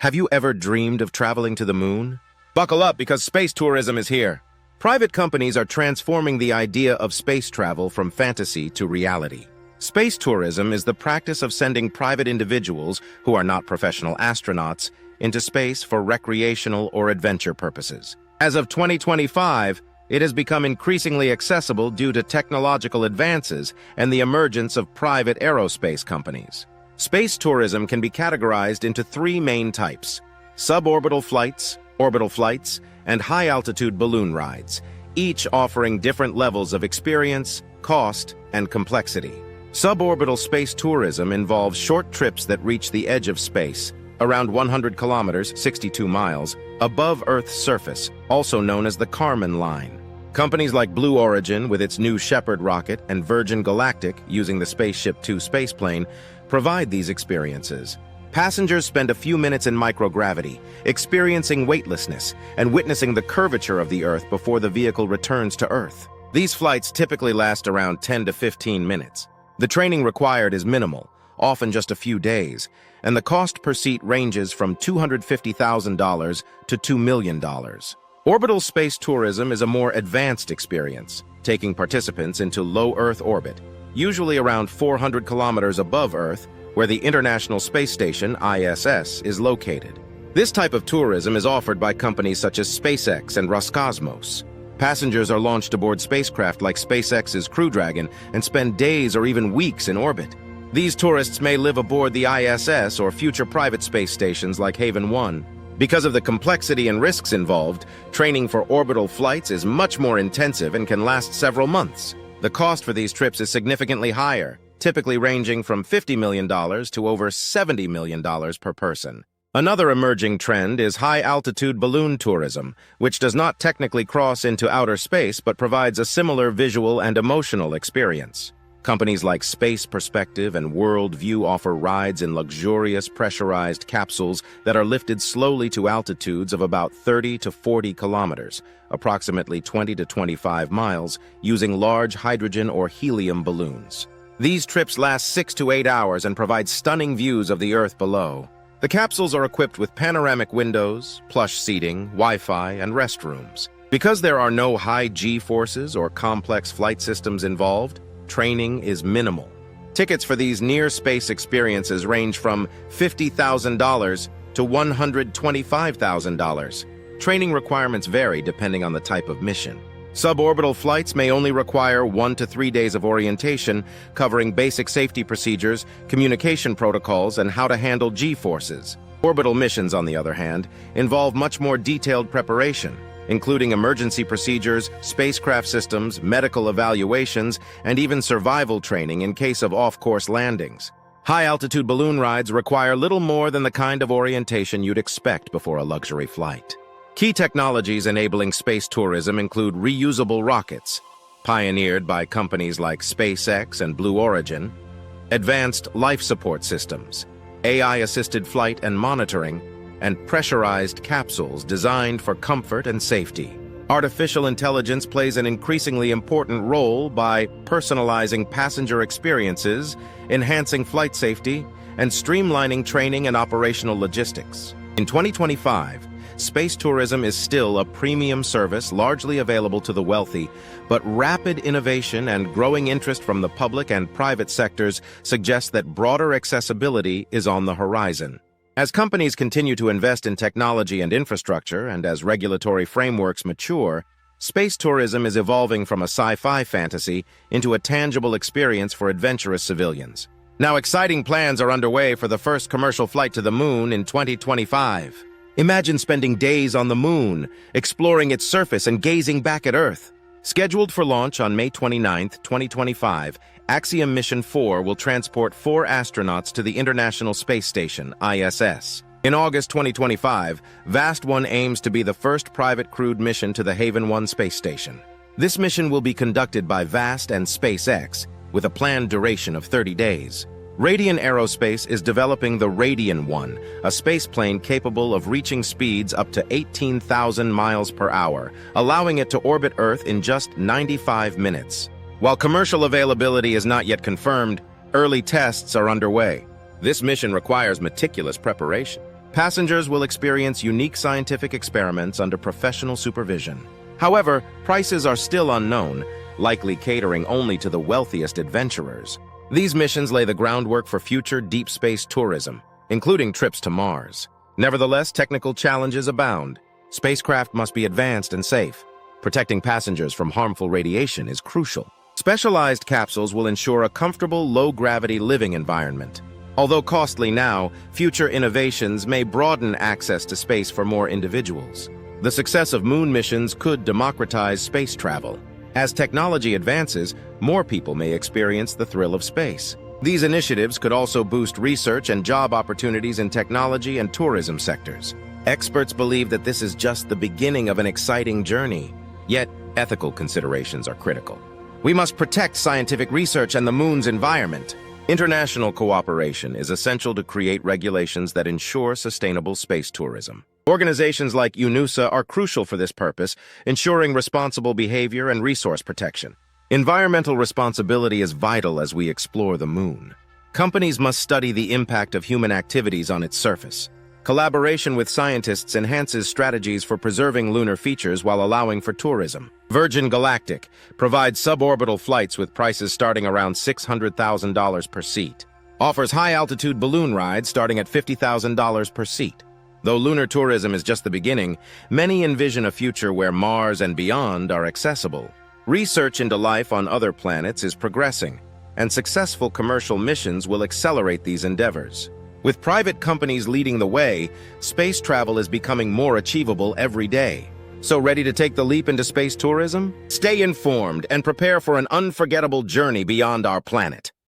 Have you ever dreamed of traveling to the moon? Buckle up because space tourism is here. Private companies are transforming the idea of space travel from fantasy to reality. Space tourism is the practice of sending private individuals, who are not professional astronauts, into space for recreational or adventure purposes. As of 2025, it has become increasingly accessible due to technological advances and the emergence of private aerospace companies. Space tourism can be categorized into three main types: suborbital flights, orbital flights, and high-altitude balloon rides, each offering different levels of experience, cost, and complexity. Suborbital space tourism involves short trips that reach the edge of space, around 100 kilometers, 62 miles, above Earth's surface, also known as the Kármán line. Companies like Blue Origin, with its New Shepard rocket, and Virgin Galactic, using the Spaceship Two spaceplane, provide these experiences. Passengers spend a few minutes in microgravity, experiencing weightlessness and witnessing the curvature of the Earth before the vehicle returns to Earth. These flights typically last around 10 to 15 minutes. The training required is minimal, often just a few days, and the cost per seat ranges from $250,000 to $2 million. Orbital space tourism is a more advanced experience, taking participants into low Earth orbit, usually around 400 kilometers above Earth, where the International Space Station, ISS, is located. This type of tourism is offered by companies such as SpaceX and Roscosmos. Passengers are launched aboard spacecraft like SpaceX's Crew Dragon and spend days or even weeks in orbit. These tourists may live aboard the ISS or future private space stations like Haven 1. Because of the complexity and risks involved, training for orbital flights is much more intensive and can last several months. The cost for these trips is significantly higher, typically ranging from $50 million to over $70 million per person. Another emerging trend is high-altitude balloon tourism, which does not technically cross into outer space but provides a similar visual and emotional experience. Companies like Space Perspective and World View offer rides in luxurious pressurized capsules that are lifted slowly to altitudes of about 30 to 40 kilometers, approximately 20 to 25 miles, using large hydrogen or helium balloons. These trips last 6 to 8 hours and provide stunning views of the Earth below. The capsules are equipped with panoramic windows, plush seating, Wi-Fi, and restrooms. Because there are no high G-forces or complex flight systems involved, training is minimal. Tickets for these near-space experiences range from $50,000 to $125,000. Training requirements vary depending on the type of mission. Suborbital flights may only require 1 to 3 days of orientation, covering basic safety procedures, communication protocols, and how to handle G-forces. Orbital missions, on the other hand, involve much more detailed preparation, including emergency procedures, spacecraft systems, medical evaluations, and even survival training in case of off-course landings. High-altitude balloon rides require little more than the kind of orientation you'd expect before a luxury flight. Key technologies enabling space tourism include reusable rockets, pioneered by companies like SpaceX and Blue Origin, advanced life support systems, AI-assisted flight and monitoring, and pressurized capsules designed for comfort and safety. Artificial intelligence plays an increasingly important role by personalizing passenger experiences, enhancing flight safety, and streamlining training and operational logistics. In 2025, space tourism is still a premium service largely available to the wealthy, but rapid innovation and growing interest from the public and private sectors suggest that broader accessibility is on the horizon. As companies continue to invest in technology and infrastructure, and as regulatory frameworks mature, space tourism is evolving from a sci-fi fantasy into a tangible experience for adventurous civilians. Now, exciting plans are underway for the first commercial flight to the moon in 2025. Imagine spending days on the moon, exploring its surface and gazing back at Earth. Scheduled for launch on May 29, 2025, Axiom Mission 4 will transport 4 astronauts to the International Space Station, ISS. In August 2025, VAST 1 aims to be the first private crewed mission to the Haven 1 space station. This mission will be conducted by VAST and SpaceX, with a planned duration of 30 days. Radian Aerospace is developing the Radian 1, a spaceplane capable of reaching speeds up to 18,000 miles per hour, allowing it to orbit Earth in just 95 minutes. While commercial availability is not yet confirmed, early tests are underway. This mission requires meticulous preparation. Passengers will experience unique scientific experiments under professional supervision. However, prices are still unknown, likely catering only to the wealthiest adventurers. These missions lay the groundwork for future deep space tourism, including trips to Mars. Nevertheless, technical challenges abound. Spacecraft must be advanced and safe. Protecting passengers from harmful radiation is crucial. Specialized capsules will ensure a comfortable, low-gravity living environment. Although costly now, future innovations may broaden access to space for more individuals. The success of moon missions could democratize space travel. As technology advances, more people may experience the thrill of space. These initiatives could also boost research and job opportunities in technology and tourism sectors. Experts believe that this is just the beginning of an exciting journey. Yet, ethical considerations are critical. We must protect scientific research and the moon's environment. International cooperation is essential to create regulations that ensure sustainable space tourism. Organizations like UNUSA are crucial for this purpose, ensuring responsible behavior and resource protection. Environmental responsibility is vital as we explore the moon. Companies must study the impact of human activities on its surface. Collaboration with scientists enhances strategies for preserving lunar features while allowing for tourism. Virgin Galactic provides suborbital flights with prices starting around $600,000 per seat. Offers high-altitude balloon rides starting at $50,000 per seat. Though lunar tourism is just the beginning, many envision a future where Mars and beyond are accessible. Research into life on other planets is progressing, and successful commercial missions will accelerate these endeavors. With private companies leading the way, space travel is becoming more achievable every day. So ready to take the leap into space tourism? Stay informed and prepare for an unforgettable journey beyond our planet.